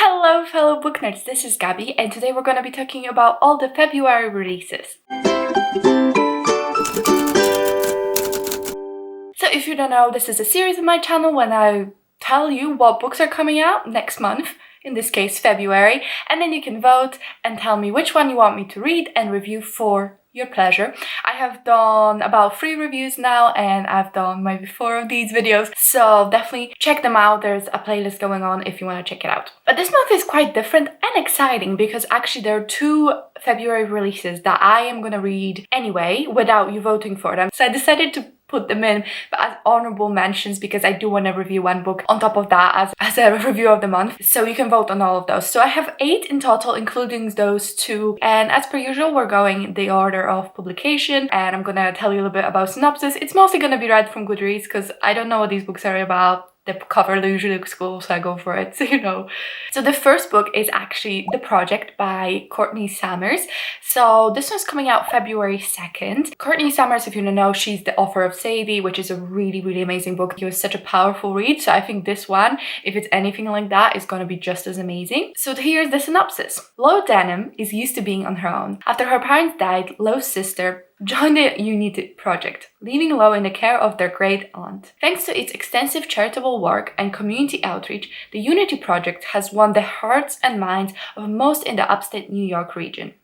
Hello fellow book nerds, this is Gabby and today we're going to be talking about all the February releases. So if you don't know, this is a series on my channel when I tell you what books are coming out next month, in this case February, and then you can vote and tell me which one you want me to read and review for your pleasure. I have done about 3 reviews now and I've done maybe 4 of these videos, so definitely check them out. There's a playlist going on if you want to check it out. But this month is quite different and exciting because actually there are 2 February releases that I am gonna read anyway without you voting for them. So I decided to put them in but as honorable mentions because I do want to review one book on top of that as a review of the month, so you can vote on all of those. So I have 8 in total including those 2, and as per usual we're going the order of publication and I'm gonna tell you a little bit about synopsis. It's mostly gonna be read from Goodreads because I don't know what these books are about. The cover usually looks cool, so I go for it, so you know. So the first book is actually The Project by Courtney Summers. So this one's coming out February 2nd. Courtney Summers, if you don't know, she's the author of Sadie, which is a really amazing book. It was such a powerful read, so I think this one, if it's anything like that, is going to be just as amazing. So here's the synopsis. Lo Denham is used to being on her own. After her parents died, Lo's sister joined the Unity Project, leaving Lo in the care of their great aunt. Thanks to its extensive charitable work and community outreach, the Unity Project has won the hearts and minds of most in the upstate New York region.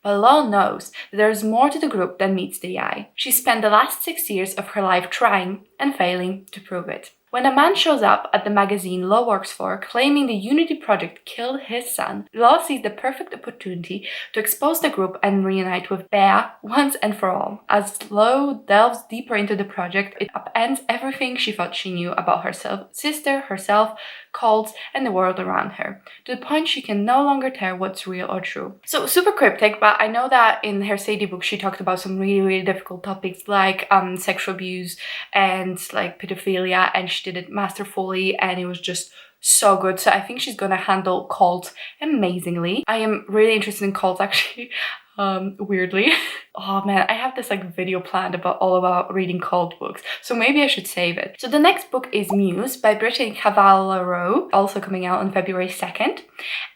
But Lo knows that there is more to the group than meets the eye. She spent the last 6 years of her life trying and failing to prove it. When a man shows up at the magazine Lo works for, claiming the Unity Project killed his son, Lo sees the perfect opportunity to expose the group and reunite with Bea once and for all. As Lo delves deeper into the project, it upends everything she thought she knew about herself, sister, herself, cults, and the world around her, to the point she can no longer tell what's real or true. So super cryptic, but I know that in her Sadie book she talked about some really difficult topics like sexual abuse and like pedophilia, and she did it masterfully and it was just so good. So I think she's gonna handle cult amazingly. I am really interested in cults actually. Weirdly. Oh man, I have this like video planned about reading cult books, so maybe I should save it. So the next book is Muse by Brittany Cavallaro, also coming out on February 2nd.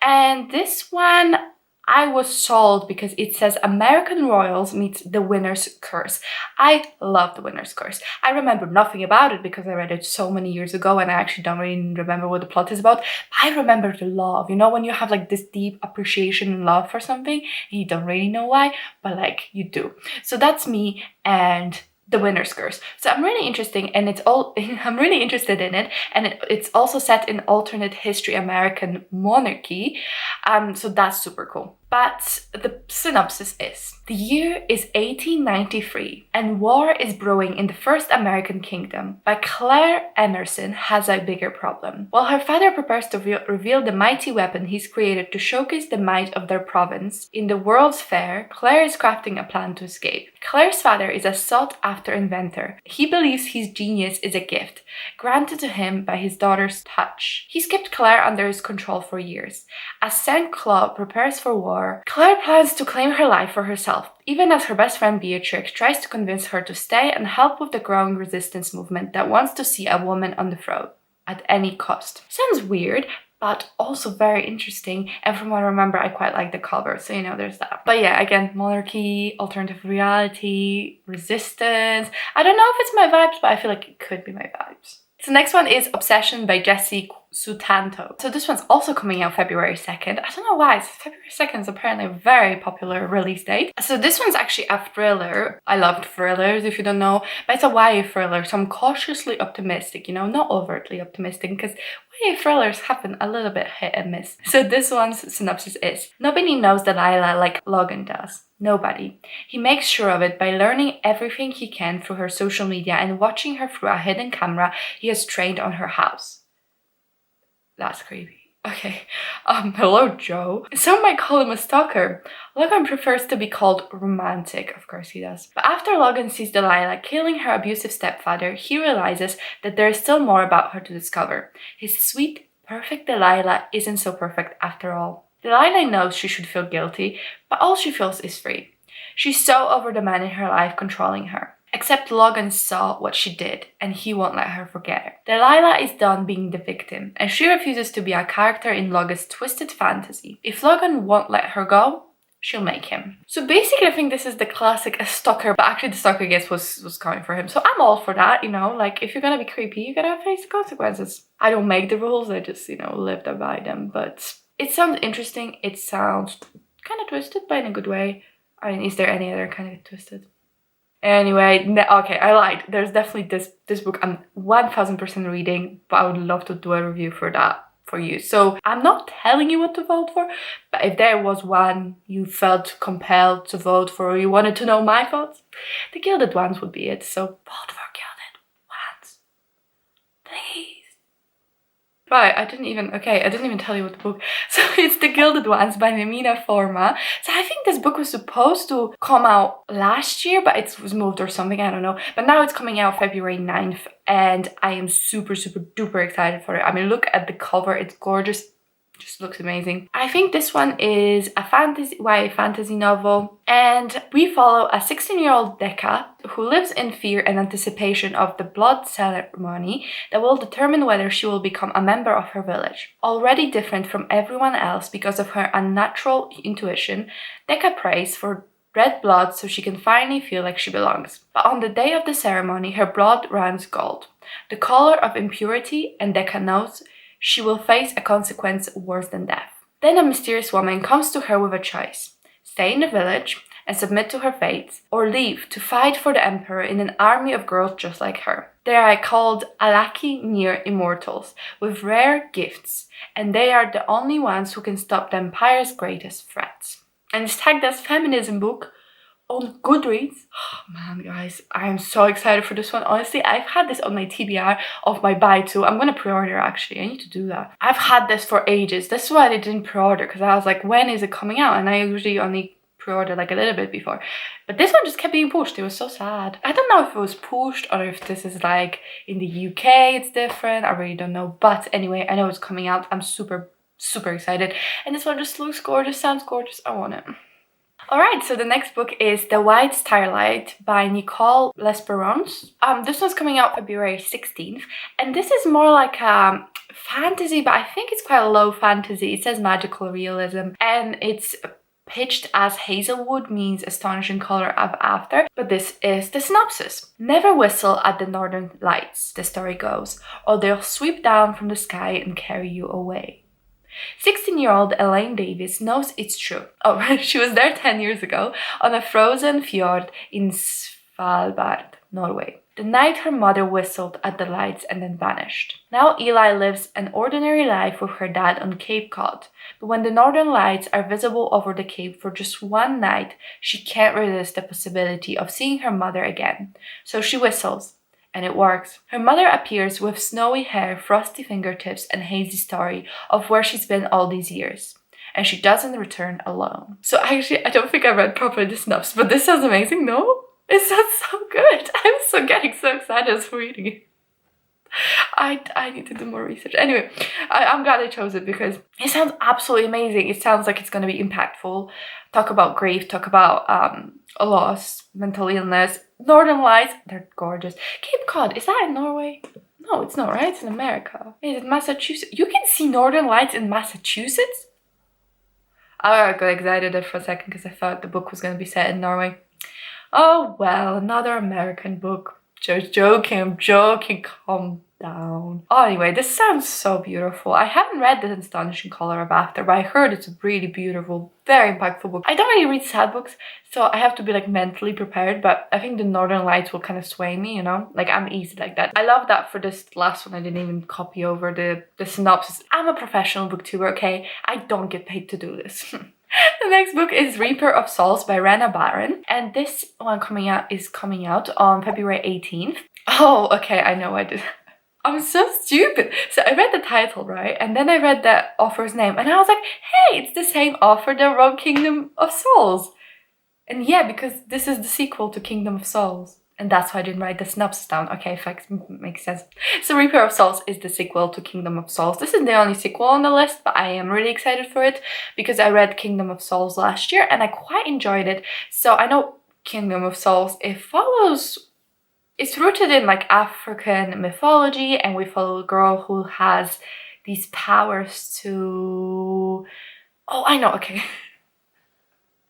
And this one I was sold because it says American Royals meets The Winner's Curse. I love The Winner's Curse. I remember nothing about it because I read it so many years ago and I actually don't really remember what the plot is about. But I remember the love, you know, when you have like this deep appreciation and love for something and you don't really know why, but like you do. So that's me and The Winner's Curse. So I'm really interested and I'm really interested in it, and it's also set in alternate history American monarchy, so that's super cool. But the synopsis is: the year is 1893 and war is brewing in the first American kingdom, but Claire Emerson has a bigger problem. While her father prepares to reveal the mighty weapon he's created to showcase the might of their province in the World's Fair, Claire is crafting a plan to escape. Claire's father is a sought-after inventor. He believes his genius is a gift, granted to him by his daughter's touch. He's kept Claire under his control for years. As St. Claude prepares for war, Claire plans to claim her life for herself, even as her best friend Beatrix tries to convince her to stay and help with the growing resistance movement that wants to see a woman on the throne at any cost. Sounds weird, but also very interesting, and from what I remember I quite like the cover, so you know there's that. But yeah, again, monarchy, alternative reality, resistance. I don't know if it's my vibes, but I feel like it could be my vibes. So next one is Obsession by Jessie Sutanto. So this one's also coming out February 2nd. I don't know why, February 2nd is apparently a very popular release date. So this one's actually a thriller. I loved thrillers, if you don't know, but it's a YA thriller, so I'm cautiously optimistic, you know, not overtly optimistic, because YA thrillers happen a little bit hit and miss. So this one's synopsis is: nobody knows Delilah like Logan does. Nobody. He makes sure of it by learning everything he can through her social media and watching her through a hidden camera he has trained on her house. That's creepy. Okay. Hello, Joe. Some might call him a stalker. Logan prefers to be called romantic. Of course he does. But after Logan sees Delilah killing her abusive stepfather, he realizes that there is still more about her to discover. His sweet, perfect Delilah isn't so perfect after all. Delilah knows she should feel guilty, but all she feels is free. She's so over the man in her life controlling her. Except Logan saw what she did, and he won't let her forget it. Delilah is done being the victim, and she refuses to be a character in Logan's twisted fantasy. If Logan won't let her go, she'll make him. So basically, I think this is the classic stalker, but actually the stalker, I guess, was coming for him. So I'm all for that, you know, like if you're gonna be creepy, you gotta face the consequences. I don't make the rules, I just, you know, live by them. But it sounds interesting, it sounds kind of twisted, but in a good way. I mean, is there any other kind of twisted? Anyway, okay, I lied. There's definitely this book I'm 1000% reading, but I would love to do a review for that for you. So I'm not telling you what to vote for, but if there was one you felt compelled to vote for, or you wanted to know my thoughts, The Gilded Ones would be it. So vote for Gilded Ones, please. Right, I didn't even tell you what the book. So it's The Gilded Ones by Mimina Forma. So I think this book was supposed to come out last year, but it was moved or something, I don't know. But now it's coming out February 9th, and I am super, super duper excited for it. I mean, look at the cover, it's gorgeous. Just looks amazing. I think this one is a YA fantasy novel, and we follow a 16-year-old Decca who lives in fear and anticipation of the blood ceremony that will determine whether she will become a member of her village. Already different from everyone else because of her unnatural intuition, Decca prays for red blood so she can finally feel like she belongs. But on the day of the ceremony, her blood runs gold, the color of impurity, and Decca knows she will face a consequence worse than death. Then a mysterious woman comes to her with a choice: stay in the village and submit to her fate, or leave to fight for the emperor in an army of girls just like her. They are called Alaki near immortals, with rare gifts, and they are the only ones who can stop the empire's greatest threats. And it's tagged as feminism book on Goodreads. Oh man, guys, I am so excited for this one. Honestly, I've had this on my TBR of my buy too. I'm gonna pre-order actually. I need to do that. I've had this for ages. That's why I didn't pre-order, because I was like, when is it coming out? And I usually only pre-order like a little bit before. But this one just kept being pushed. It was so sad. I don't know if it was pushed or if this is like in the UK it's different. I really don't know. But anyway, I know it's coming out. I'm super, super excited. And this one just looks gorgeous, sounds gorgeous. I want it. Alright, so the next book is The White Starlight by Nicole Lesperance. This one's coming out February 16th, and this is more like a fantasy, but I think it's quite a low fantasy. It says magical realism, and it's pitched as Hazelwood means astonishing color of after, but this is the synopsis. Never whistle at the northern lights, the story goes, or they'll sweep down from the sky and carry you away. 16-year-old Elaine Davis knows it's true. Oh, she was there 10 years ago on a frozen fjord in Svalbard, Norway. The night her mother whistled at the lights and then vanished. Now Eli lives an ordinary life with her dad on Cape Cod, but when the northern lights are visible over the cape for just one night, she can't resist the possibility of seeing her mother again. So she whistles. And it works. Her mother appears with snowy hair, frosty fingertips, and hazy story of where she's been all these years. And she doesn't return alone. So actually, I don't think I read properly the synopsis, but this sounds amazing, no? It sounds so good. I'm getting so excited as reading it. I need to do more research. Anyway, I'm glad I chose it because it sounds absolutely amazing. It sounds like it's going to be impactful. Talk about grief, talk about a loss, mental illness. Northern Lights, they're gorgeous. Cape Cod, is that in Norway? No, it's not, right? It's in America. Is it Massachusetts? You can see Northern Lights in Massachusetts? I got excited there for a second because I thought the book was going to be set in Norway. Oh well, another American book. Just joking, I'm joking, calm down. Oh, anyway, this sounds so beautiful. I haven't read The Astonishing Color of After, but I heard it's a really beautiful, very impactful book. I don't really read sad books, so I have to be like mentally prepared, but I think the Northern Lights will kind of sway me, you know? Like I'm easy like that. I love that for this last one, I didn't even copy over the synopsis. I'm a professional booktuber, okay? I don't get paid to do this. The next book is Reaper of Souls by Rana Barron, and this one is coming out on February 18th. Oh, okay, I know I did. I'm so stupid. So I read the title, right? And then I read the author's name, and I was like, hey, it's the same author that wrote Kingdom of Souls. And yeah, because this is the sequel to Kingdom of Souls. And that's why I didn't write the synopsis down. Okay, facts makes sense. So Reaper of Souls is the sequel to Kingdom of Souls. This is the only sequel on the list, but I am really excited for it because I read Kingdom of Souls last year and I quite enjoyed it. So I know Kingdom of Souls, it follows It's rooted in like African mythology, and we follow a girl who has these powers to... Oh, I know, okay.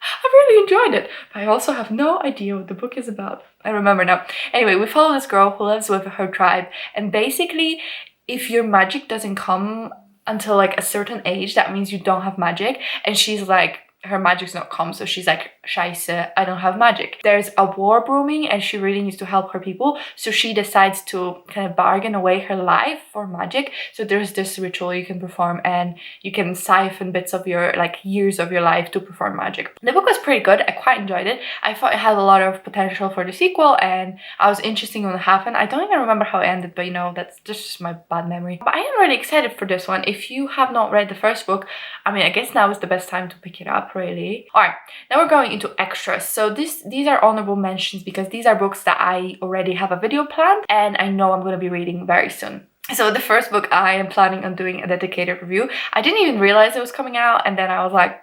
I really enjoyed it, but I also have no idea what the book is about. I remember now. Anyway, we follow this girl who lives with her tribe, and basically, if your magic doesn't come until like a certain age, that means you don't have magic, and she's like, her magic's not come, so she's like, Scheisse, I don't have magic. There's a war brewing and she really needs to help her people, so she decides to kind of bargain away her life for magic. So there's this ritual you can perform, and you can siphon bits of your, like, years of your life to perform magic. The book was pretty good. I quite enjoyed it. I thought it had a lot of potential for the sequel, and I was interested in what happened. I don't even remember how it ended, but you know, that's just my bad memory. But I am really excited for this one. If you have not read the first book, I mean, I guess now is the best time to pick it up, really. All right, now we're going into extras. So these are honorable mentions because these are books that I already have a video planned and I know I'm going to be reading very soon. So the first book I am planning on doing a dedicated review. I didn't even realize it was coming out, and then I was like,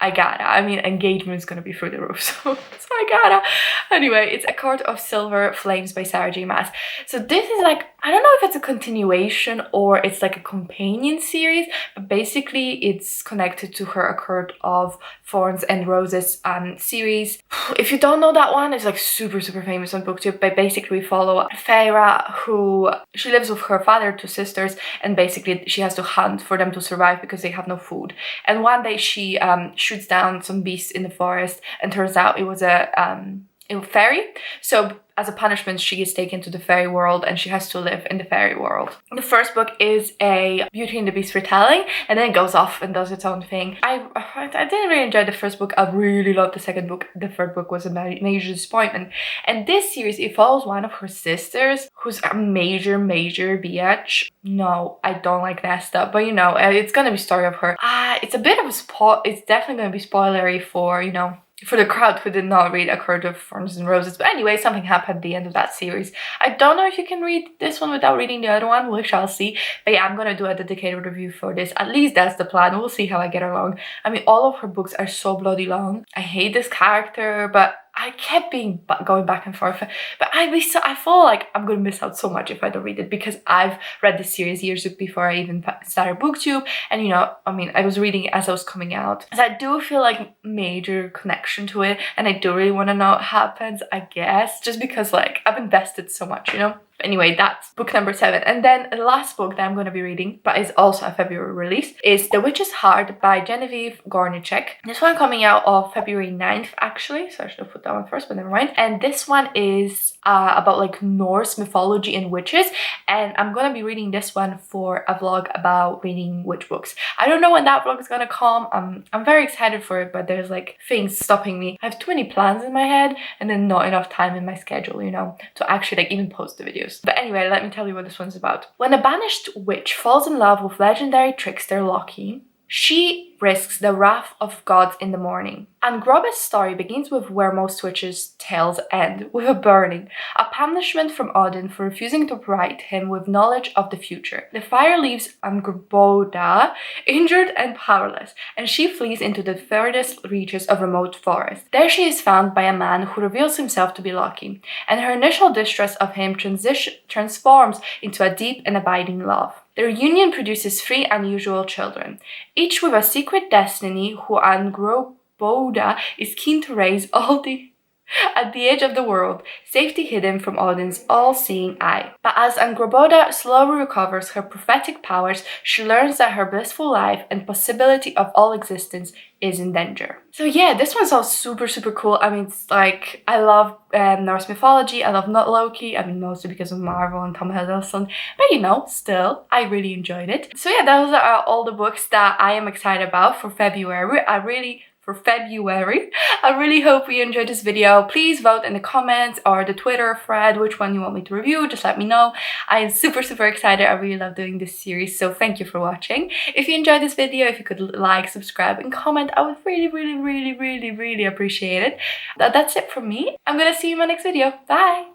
I gotta. I mean, engagement is gonna be through the roof, so I gotta. Anyway, it's A Court of Silver Flames by Sarah J Maas. So this is like, I don't know if it's a continuation or it's like a companion series, but basically it's connected to her A Court of Thorns and Roses series. If you don't know that one, it's like super famous on BookTube. But basically we follow Feyre, who she lives with her father, two sisters, and basically she has to hunt for them to survive because they have no food. And one day she shoots down some beasts in the forest, and turns out it was a fairy. So as a punishment, she is taken to the fairy world and she has to live in the fairy world. The first book is a Beauty and the Beast retelling, and then it goes off and does its own thing. I didn't really enjoy the first book. I really loved the second book. The third book was a major disappointment. And this series, it follows one of her sisters who's a major bitch. No, I don't like Nesta, but you know, it's gonna be story of her. It's a bit of a it's definitely gonna be spoilery for, you know, for the crowd who did not read A Court of Thorns and Roses. But anyway, something happened at the end of that series. I don't know if you can read this one without reading the other one. We shall see. But yeah, I'm gonna do a dedicated review for this. At least that's the plan. We'll see how I get along. I mean, all of her books are so bloody long. I hate this character, but I kept going back and forth, but I feel like I'm gonna miss out so much if I don't read it, because I've read this series years before I even started BookTube, and you know, I mean, I was reading it as I was coming out, so I do feel like major connection to it, and I do really want to know what happens, I guess, just because like I've invested so much, you know. Anyway, that's book number 7. And then the last book that I'm going to be reading, but is also a February release, is The Witch's Heart by Genevieve Gornichek. This one coming out of February 9th, actually, so I should have put that one first, but never mind. And this one is about like Norse mythology and witches, and I'm going to be reading this one for a vlog about reading witch books. I don't know when that vlog is going to come. I'm very excited for it, but there's like things stopping me. I have too many plans in my head and then not enough time in my schedule, you know, to actually like even post the videos. But anyway, let me tell you what this one's about. When a banished witch falls in love with legendary trickster Loki, she risks the wrath of gods in the morning. Angroba's story begins with where most witches' tales end, with a burning, a punishment from Odin for refusing to provide him with knowledge of the future. The fire leaves Angroboda injured and powerless, and she flees into the furthest reaches of remote forest. There she is found by a man who reveals himself to be Loki, and her initial distrust of him transforms into a deep and abiding love. Their union produces 3 unusual children, each with a secret destiny, who Angroboda is keen to raise at the edge of the world, safety hidden from Odin's all-seeing eye. But as Angroboda slowly recovers her prophetic powers, she learns that her blissful life and possibility of all existence is in danger. So yeah, this one sounds super cool. I mean, it's like, I love Norse mythology, I love not Loki, I mean, mostly because of Marvel and Tom Hiddleston, but you know, still, I really enjoyed it. So yeah, those are all the books that I am excited about for February. I really hope you enjoyed this video. Please vote in the comments or the Twitter thread which one you want me to review. Just let me know. I am super excited. I really love doing this series, so thank you for watching. If you enjoyed this video, if you could like, subscribe, and comment, I would really appreciate it. That's it from me. I'm gonna see you in my next video. Bye!